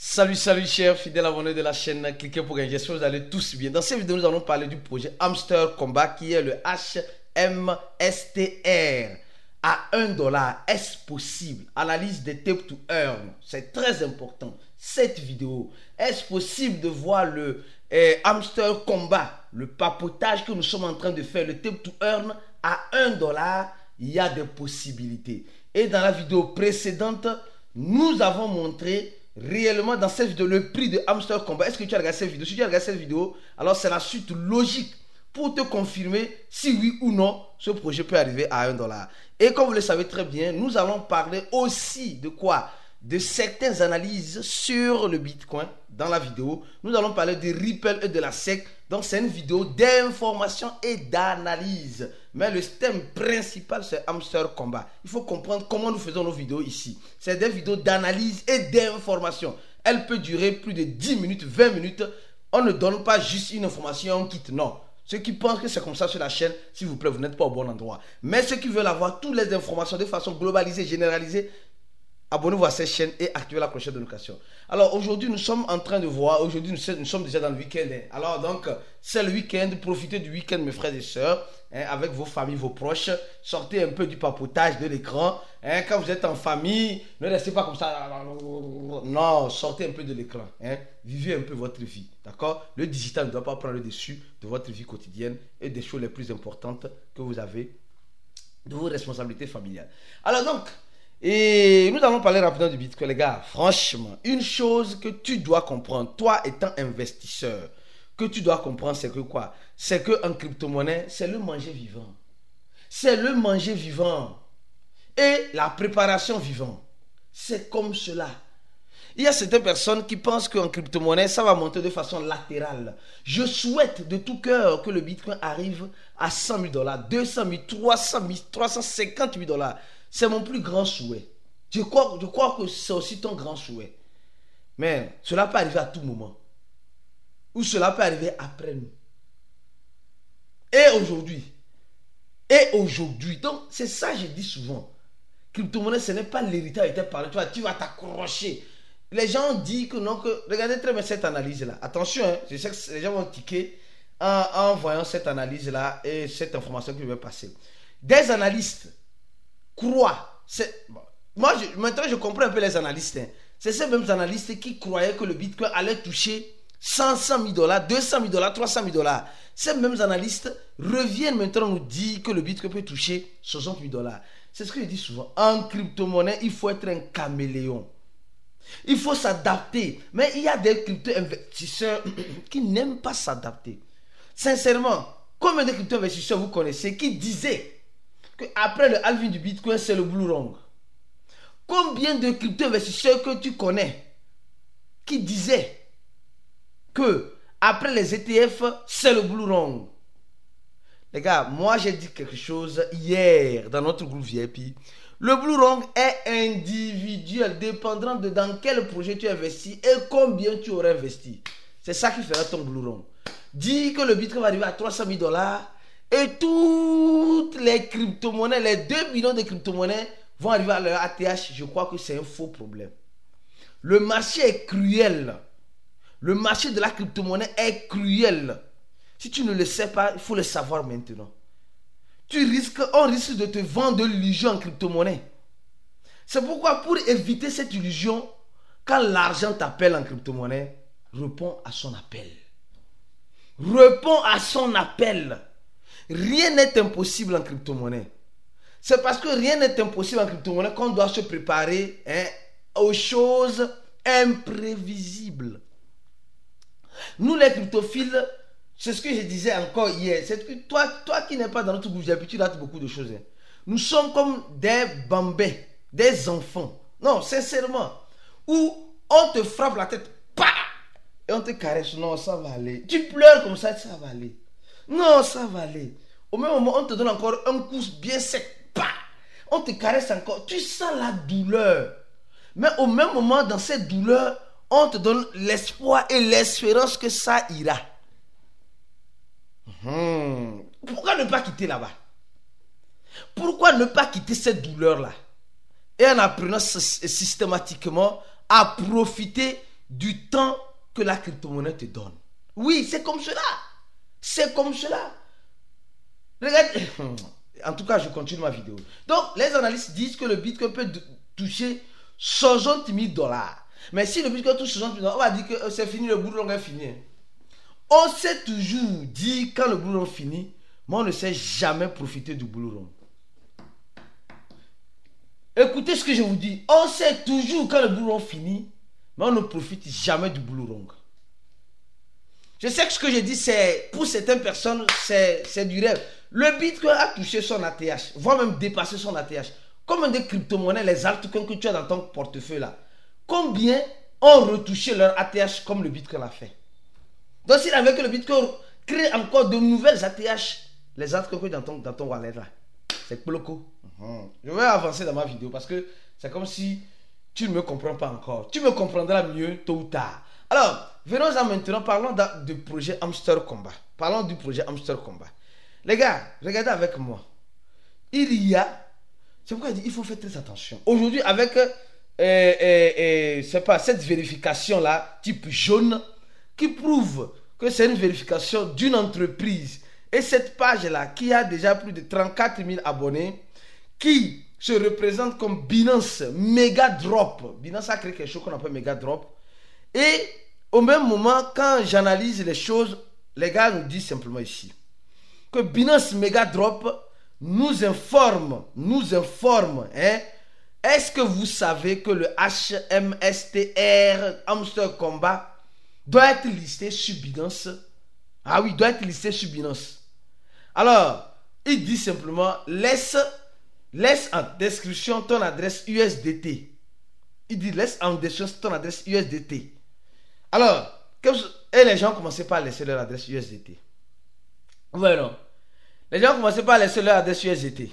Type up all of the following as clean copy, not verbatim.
Salut, salut chers fidèles abonnés de la chaîne, cliquez pour gagner, j'espère que vous allez tous bien. Dans cette vidéo, nous allons parler du projet Hamster Combat qui est le HMSTR à $1. Est-ce possible? Analyse des tape to earn, c'est très important. Cette vidéo, est-ce possible de voir le Hamster Combat, le papotage que nous sommes en train de faire, le tape to earn à $1? Il y a des possibilités. Et dans la vidéo précédente, nous avons montré réellement dans cette vidéo le prix de Hamster Combat. Est-ce que tu as regardé cette vidéo? Si tu as regardé cette vidéo, alors c'est la suite logique pour te confirmer si oui ou non ce projet peut arriver à $1. Et comme vous le savez très bien, nous allons parler aussi de quoi? De certaines analyses sur le Bitcoin dans la vidéo. Nous allons parler de Ripple et de la SEC. Donc c'est une vidéo d'information et d'analyse. Mais le thème principal c'est Hamster Combat. Il faut comprendre comment nous faisons nos vidéos ici. C'est des vidéos d'analyse et d'information. Elle peut durer plus de 10 minutes, 20 minutes. On ne donne pas juste une information et on quitte. Non. Ceux qui pensent que c'est comme ça sur la chaîne, s'il vous plaît, vous n'êtes pas au bon endroit. Mais ceux qui veulent avoir toutes les informations de façon globalisée, généralisée, abonnez-vous à cette chaîne et activez la cloche de notification. Alors aujourd'hui, nous sommes en train de voir, aujourd'hui nous sommes déjà dans le week-end. Alors donc, c'est le week-end, profitez du week-end mes frères et sœurs, avec vos familles, vos proches. Sortez un peu du papotage de l'écran. Quand vous êtes en famille, ne restez pas comme ça. Non, sortez un peu de l'écran. Vivez un peu votre vie, d'accord? Le digital ne doit pas prendre le dessus de votre vie quotidienne et des choses les plus importantes que vous avez, de vos responsabilités familiales. Alors donc, et nous allons parler rapidement du Bitcoin, les gars. Franchement, une chose que tu dois comprendre, toi étant investisseur, que tu dois comprendre, c'est que quoi? C'est qu'en crypto-monnaie, c'est le manger vivant. C'est le manger vivant. Et la préparation vivant. C'est comme cela. Il y a certaines personnes qui pensent qu'en crypto-monnaie, ça va monter de façon latérale. Je souhaite de tout cœur que le Bitcoin arrive à $100 000, 200 000, 300 000, 350 000 $. C'est mon plus grand souhait. Je crois que c'est aussi ton grand souhait. Mais cela peut arriver à tout moment. Ou cela peut arriver après nous. Et aujourd'hui. Donc, c'est ça que je dis souvent. Crypto-monnaie, ce n'est pas l'héritage de parlé. Tu vas t'accrocher. Les gens disent que non. Regardez très bien cette analyse-là. Attention, je sais que les gens vont tiquer en voyant cette analyse-là et cette information que je vais passer. Des analystes croient. Maintenant, je comprends un peu les analystes. C'est ces mêmes analystes qui croyaient que le Bitcoin allait toucher 100 000 $, 200 000 $, 300 000 $. Ces mêmes analystes reviennent maintenant nous dire que le Bitcoin peut toucher 60 000 $. C'est ce que je dis souvent. En crypto-monnaie, il faut être un caméléon. Il faut s'adapter. Mais il y a des crypto-investisseurs qui n'aiment pas s'adapter. Sincèrement, combien de crypto-investisseurs vous connaissez qui disaient qu'après le halving du Bitcoin, c'est le Blue Rung? Combien de crypto-investisseurs que tu connais qui disaient que après les ETF, c'est le Blue Rung? Les gars, moi j'ai dit quelque chose hier dans notre groupe VIP. Le Blue Rung est individuel, dépendant de dans quel projet tu investis et combien tu aurais investi. C'est ça qui fera ton Blue Rung. Dis que le Bitcoin va arriver à 300 000 $ et toutes les crypto-monnaies, les 2 millions de crypto-monnaies vont arriver à leur ATH. Je crois que c'est un faux problème. Le marché est cruel. Le marché de la crypto-monnaie est cruel. Si tu ne le sais pas, il faut le savoir maintenant. On risque de te vendre de l'illusion en crypto-monnaie. C'est pourquoi pour éviter cette illusion, quand l'argent t'appelle en crypto-monnaie, réponds à son appel. Réponds à son appel. Rien n'est impossible en crypto-monnaie. C'est parce que rien n'est impossible en crypto-monnaie qu'on doit se préparer aux choses imprévisibles. Nous les cryptophiles, c'est ce que je disais encore hier. C'est que toi qui n'es pas dans notre groupe, tu rates beaucoup de choses. Nous sommes comme des bambins, des enfants. Non, sincèrement. Où on te frappe la tête, bah, et on te caresse. Non, ça va aller. Tu pleures comme ça va aller. Non, ça va aller. Au même moment, on te donne encore un coup bien sec. Bah, on te caresse encore. Tu sens la douleur. Mais au même moment, dans cette douleur, on te donne l'espoir et l'espérance que ça ira. Pourquoi ne pas quitter là-bas? Pourquoi ne pas quitter cette douleur-là? Et en apprenant systématiquement à profiter du temps que la crypto-monnaie te donne. Oui, c'est comme cela. C'est comme cela. Regarde. En tout cas, je continue ma vidéo. Donc, les analystes disent que le Bitcoin peut toucher 60 000 dollars. Mais si le Bitcoin touche 60 000 dollars, on va dire que c'est fini, le bout long est fini. On sait toujours dire quand le bout long finit, mais on ne sait jamais profiter du bout long. Écoutez ce que je vous dis. On sait toujours quand le bout long finit, mais on ne profite jamais du bout long. Je sais que ce que je dis, c'est pour certaines personnes, c'est du rêve. Le Bitcoin a touché son ATH, voire même dépassé son ATH. Combien de crypto-monnaies, les altcoins que tu as dans ton portefeuille là, combien ont retouché leur ATH comme le Bitcoin l'a fait? Donc s'il avait que le Bitcoin crée encore de nouvelles ATH, les altcoins dans ton wallet là, c'est bloqué. Je vais avancer dans ma vidéo parce que c'est comme si tu ne me comprends pas encore. Tu me comprendras mieux tôt ou tard. Alors, venons-en maintenant, parlons du projet Hamster Combat. Parlons du projet Hamster Combat. Les gars, regardez avec moi. C'est pourquoi il faut faire très attention. Aujourd'hui, avec c'est pas cette vérification-là, type jaune, qui prouve que c'est une vérification d'une entreprise. Et cette page-là, qui a déjà plus de 34 000 abonnés, qui se représente comme Binance Megadrop. Binance a créé quelque chose qu'on appelle Megadrop. Et au même moment, quand j'analyse les choses, les gars nous disent simplement ici que Binance Megadrop nous informe, hein. Est-ce que vous savez que le HMSTR, Hamster Combat, doit être listé sur Binance? Ah oui, doit être listé sur Binance. Alors, il dit simplement, laisse en description ton adresse USDT. Il dit, laisse en description ton adresse USDT. Alors, et les gens commençaient par laisser leur adresse USDT. Voilà. Les gens commençaient par laisser leur adresse USDT.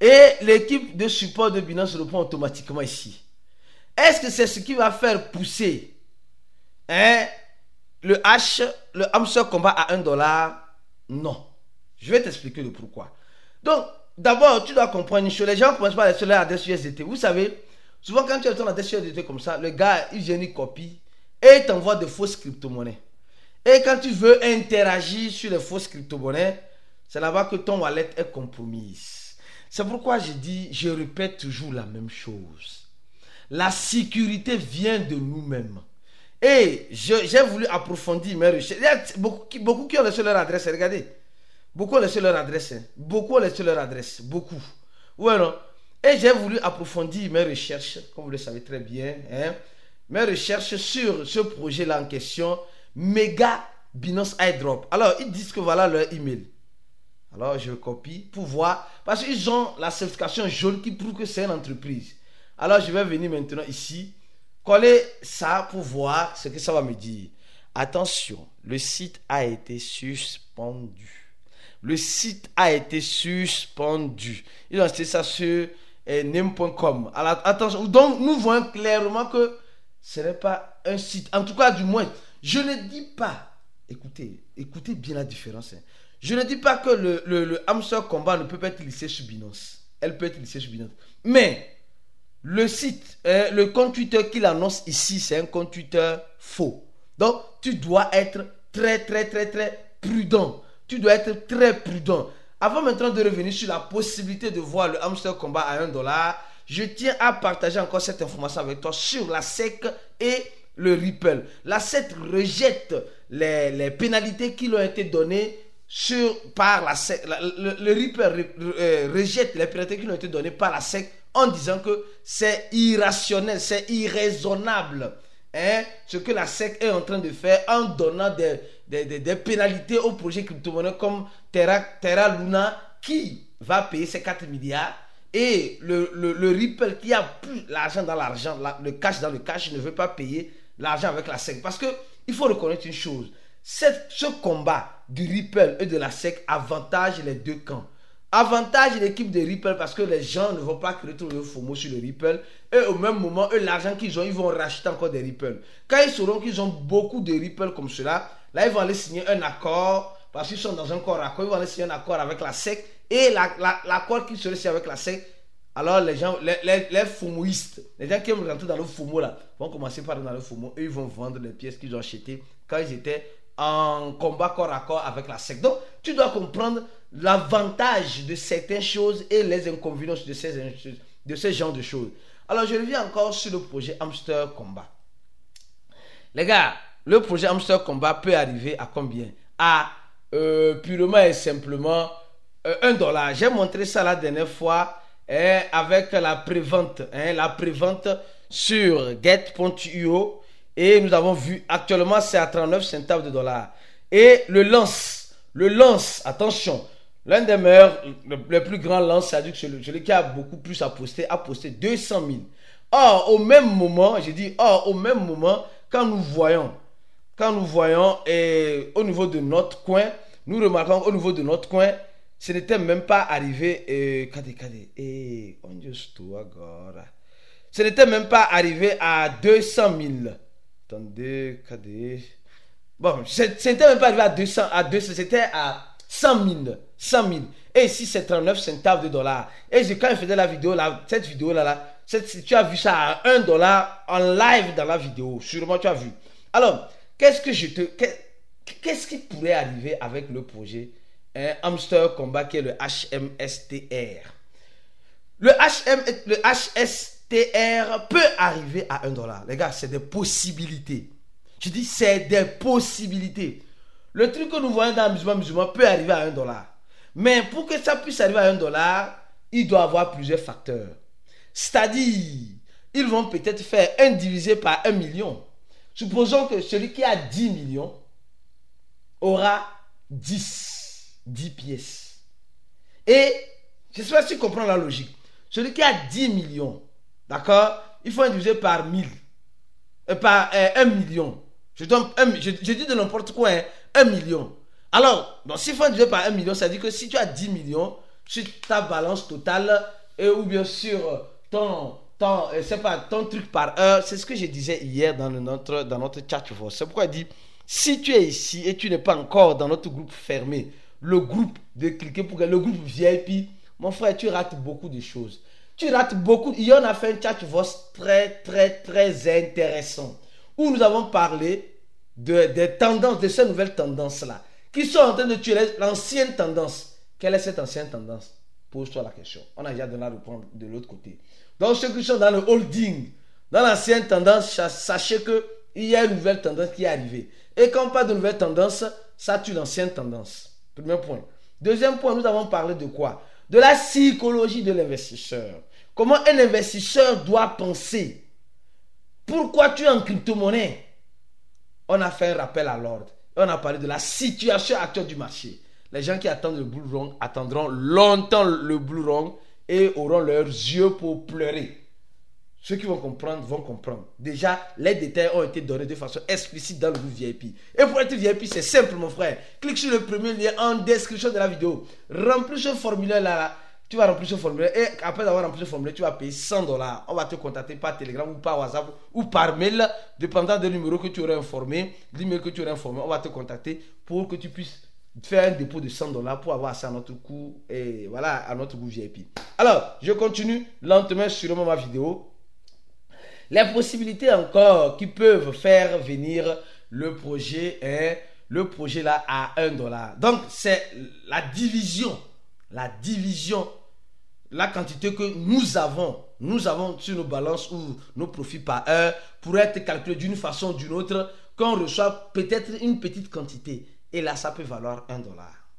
Et l'équipe de support de Binance répond automatiquement ici. Est-ce que c'est ce qui va faire pousser le Hamster Combat à $1? Non. Je vais t'expliquer le pourquoi. Donc, d'abord, tu dois comprendre une chose. Les gens commencent par laisser leur adresse USDT. Vous savez, souvent quand tu as ton adresse USDT comme ça, le gars, il vient, il copie et il t'envoie de fausses crypto-monnaies. Et quand tu veux interagir sur les fausses crypto-monnaies, c'est là-bas que ton wallet est compromise. C'est pourquoi je répète toujours la même chose. La sécurité vient de nous-mêmes. Et j'ai voulu approfondir mes recherches. Il y a beaucoup qui ont laissé leur adresse, regardez. Beaucoup ont laissé leur adresse. Beaucoup ont laissé leur adresse. Beaucoup. Ouais, non? Et j'ai voulu approfondir mes recherches, comme vous le savez très bien. Mes recherches sur ce projet-là en question, Mega Binance iDrop. Alors, ils disent que voilà leur email. Alors, je copie pour voir. Parce qu'ils ont la certification jaune qui prouve que c'est une entreprise. Alors, je vais venir maintenant ici, coller ça pour voir ce que ça va me dire. Attention, le site a été suspendu. Le site a été suspendu. Ils ont acheté ça sur name.com. Alors, attention, donc nous voyons clairement que ce n'est pas un site. En tout cas, du moins, je ne dis pas. Écoutez bien la différence. Je ne dis pas que le Hamster Combat ne peut pas être listé sur Binance. Elle peut être listée sur Binance. Mais le site, le compte Twitter qu'il annonce ici, c'est un compte Twitter faux. Donc, tu dois être très prudent. Tu dois être très prudent. Avant maintenant de revenir sur la possibilité de voir le Hamster Combat à $1, je tiens à partager encore cette information avec toi sur la SEC et le Ripple. La SEC rejette les pénalités qui lui ont été données par la SEC. Le Ripple rejette les pénalités qui lui ont été données par la SEC en disant que c'est irrationnel, c'est irraisonnable. Ce que la SEC est en train de faire en donnant des pénalités aux projets crypto-monnaies comme Terra Luna qui va payer ses 4 milliards et le Ripple qui a plus l'argent dans l'argent, le cash dans le cash, ne veut pas payer l'argent avec la SEC. Parce qu'il faut reconnaître une chose, ce combat du Ripple et de la SEC avantage les deux camps. Avantage l'équipe de Ripple parce que les gens ne vont pas créer tout le FOMO sur le Ripple. Et au même moment, eux, l'argent qu'ils ont, ils vont racheter encore des Ripple. Quand ils sauront qu'ils ont beaucoup de Ripple comme cela, là, ils vont aller signer un accord. Parce qu'ils sont dans un corps accord, ils vont aller signer un accord avec la SEC. Et l'accord qu'ils seraient signé avec la SEC, Alors les gens, les FOMOistes, les gens qui aiment rentrer dans le FOMO là, vont commencer par dans le FOMO et ils vont vendre les pièces qu'ils ont achetées quand ils étaient en combat corps à corps avec la secte. Donc, tu dois comprendre l'avantage de certaines choses et les inconvénients de ces genres de choses. Alors, je reviens encore sur le projet Hamster Combat. Les gars, le projet Hamster Combat peut arriver à combien? À purement et simplement $1. J'ai montré ça la dernière fois avec la prévente. La prévente sur get.io. Et nous avons vu, actuellement, c'est à 39 centimes de dollars. Et le lance, attention, l'un des meilleurs, le plus grand lance, c'est-à-dire que celui qui a beaucoup plus à posté 200 000. Or, au même moment, quand nous voyons, et au niveau de notre coin, nous remarquons au niveau de notre coin, ce n'était même pas arrivé, ce n'était même pas arrivé à 200 000. Attendez, bon, c'était même pas arrivé à 200, c'était à 100 000. Et ici, c'est 39 centimes de dollars. Et quand je faisais la vidéo, cette vidéo-là, tu as vu ça à $1 en live dans la vidéo. Sûrement, tu as vu. Alors, qu'est-ce qui pourrait arriver avec le projet Hamster Combat qui est le HMSTR? Le HSTR peut arriver à $1. Les gars, c'est des possibilités. Je dis, c'est des possibilités. Le truc que nous voyons dans l'amusement musulman peut arriver à $1. Mais pour que ça puisse arriver à $1, il doit avoir plusieurs facteurs. C'est-à-dire, ils vont peut-être faire 1 divisé par 1 million. Supposons que celui qui a 10 millions aura 10 pièces. Et, je ne sais pas si tu comprends la logique. Celui qui a 10 millions, d'accord, il faut diviser par 1000. Par 1 million. Je dis de n'importe quoi, 1 million. Alors, s'il faut diviser par 1 million, ça veut dire que si tu as 10 millions, sur ta balance totale, ou bien sur ton truc par heure, c'est ce que je disais hier dans notre chat. C'est pourquoi je dis, si tu es ici et tu n'es pas encore dans notre groupe fermé, le groupe de cliquer pour le groupe VIP, mon frère, tu rates beaucoup de choses. Tu rates beaucoup. Il y en a fait un chat très, très, très intéressant où nous avons parlé des tendances, de ces nouvelles tendances-là qui sont en train de tuer l'ancienne tendance. Quelle est cette ancienne tendance? Pose-toi la question. On a déjà donné la réponse de l'autre côté. Donc, ceux qui sont dans le holding, dans l'ancienne tendance, sachez qu'il y a une nouvelle tendance qui est arrivée. Et quand on parle de nouvelle tendance, ça tue l'ancienne tendance. Premier point. Deuxième point, nous avons parlé de quoi? De la psychologie de l'investisseur. Comment un investisseur doit penser. Pourquoi tu es en crypto-monnaie? On a fait un rappel à l'ordre. On a parlé de la situation actuelle du marché. Les gens qui attendent le bull run attendront longtemps le bull run et auront leurs yeux pour pleurer. Ceux qui vont comprendre, vont comprendre. Déjà, les détails ont été donnés de façon explicite dans le groupe VIP. Et pour être VIP, c'est simple, mon frère. Clique sur le premier lien en description de la vidéo. Remplis ce formulaire là. Tu vas remplir ce formulaire et après avoir rempli ce formulaire, tu vas payer $100. On va te contacter par Telegram ou par WhatsApp ou par mail, dépendant du numéro que tu aurais informé, l'email que tu aurais informé. On va te contacter pour que tu puisses faire un dépôt de $100 pour avoir accès à notre cours et voilà, à notre groupe VIP. Alors, je continue lentement sur ma vidéo. Les possibilités encore qui peuvent faire venir le projet là à $1. Donc, c'est la division, la quantité que nous avons sur nos balances ou nos profits par heure pourrait être calculé d'une façon ou d'une autre, qu'on reçoit peut-être une petite quantité. Et là, ça peut valoir $1.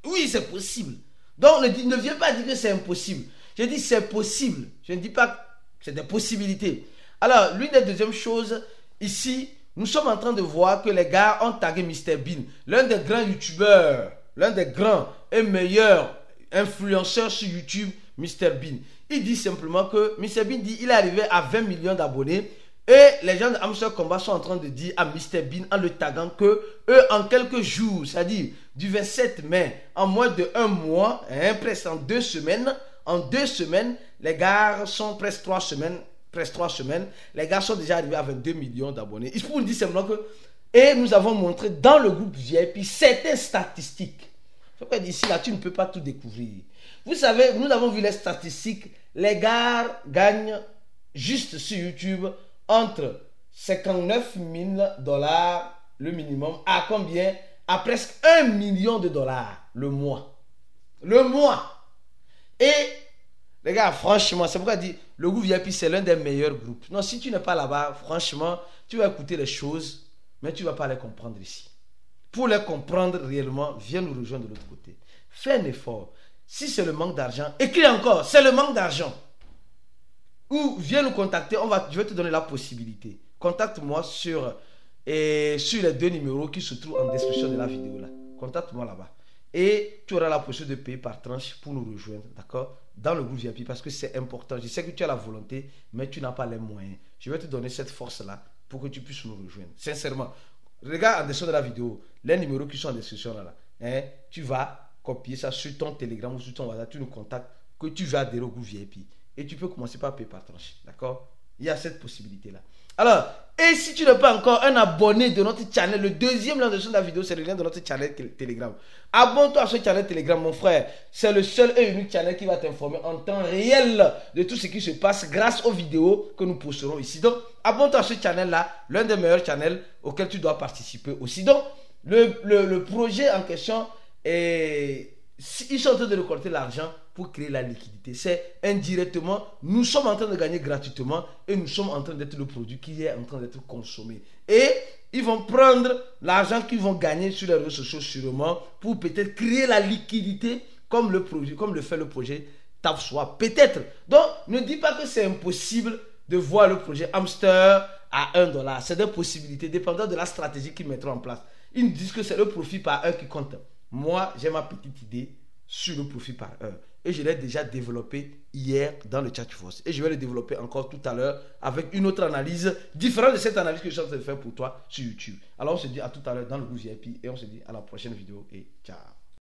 Oui, c'est possible. Donc, ne viens pas dire que c'est impossible. Je dis c'est possible. Je ne dis pas que c'est des possibilités. Alors, l'une des deuxièmes choses, ici, nous sommes en train de voir que les gars ont tagué MrBean, l'un des grands youtubeurs, l'un des grands et meilleurs influenceurs sur YouTube, MrBean. Il dit simplement que MrBean dit il est arrivé à 20 millions d'abonnés et les gens de Hamster Combat sont en train de dire à MrBean en le taguant que eux en quelques jours, c'est-à-dire du 27 mai, en moins de 1 mois, presque en 2 semaines, les gars sont presque 3 semaines, les gars sont déjà arrivés à 22 millions d'abonnés. Il faut nous dire simplement que, et nous avons montré dans le groupe VIP certaines statistiques. D'ici là, tu ne peux pas tout découvrir. Vous savez, nous avons vu les statistiques Les gars gagnent juste sur YouTube entre 59 000 dollars le minimum à combien? À presque 1 million de dollars le mois. Le mois. Et les gars, franchement, c'est pourquoi je dis le groupe VIP c'est l'un des meilleurs groupes. Non, si tu n'es pas là-bas, franchement, tu vas écouter les choses, mais tu ne vas pas les comprendre ici. Pour les comprendre réellement, viens nous rejoindre de l'autre côté. Fais un effort. Si c'est le manque d'argent, écris encore, c'est le manque d'argent. Ou viens nous contacter, je vais te donner la possibilité. Contacte-moi sur les 2 numéros qui se trouvent en description de la vidéo là. Contacte-moi là-bas. Et tu auras la possibilité de payer par tranche pour nous rejoindre, d'accord? Dans le groupe VIP parce que c'est important. Je sais que tu as la volonté, mais tu n'as pas les moyens. Je vais te donner cette force-là pour que tu puisses nous rejoindre. Sincèrement, regarde en description de la vidéo, les numéros qui sont en description là. Hein, tu vas copier ça sur ton Telegram ou sur ton WhatsApp, tu nous contactes que tu veux adhérer au groupe VIP. Et tu peux commencer par payer par tranche. D'accord? Il y a cette possibilité-là. Alors, et si tu n'es pas encore un abonné de notre channel, le deuxième lien de la vidéo, c'est le lien de notre channel Telegram. Abonne-toi à ce channel Telegram, mon frère. C'est le seul et unique channel qui va t'informer en temps réel de tout ce qui se passe grâce aux vidéos que nous posterons ici. Donc, abonne-toi à ce channel-là, l'un des meilleurs channels auxquels tu dois participer aussi. Donc, le projet en question est... Ils sont en train de récolter l'argent pour créer la liquidité. C'est indirectement, nous sommes en train de gagner gratuitement et nous sommes en train d'être le produit qui est en train d'être consommé. Et ils vont prendre l'argent qu'ils vont gagner sur les réseaux sociaux sûrement pour peut-être créer la liquidité comme le fait le projet TapSwap. Peut-être. Donc, ne dis pas que c'est impossible de voir le projet Hamster à 1 $. C'est des possibilités dépendant de la stratégie qu'ils mettront en place. Ils nous disent que c'est le profit par heure qui compte. Moi, j'ai ma petite idée sur le profit par heure. Et je l'ai déjà développé hier dans le Chatforce. Et je vais le développer encore tout à l'heure avec une autre analyse différente de cette analyse que je suis en train de faire pour toi sur YouTube. Alors, on se dit à tout à l'heure dans le groupe VIP et on se dit à la prochaine vidéo et ciao.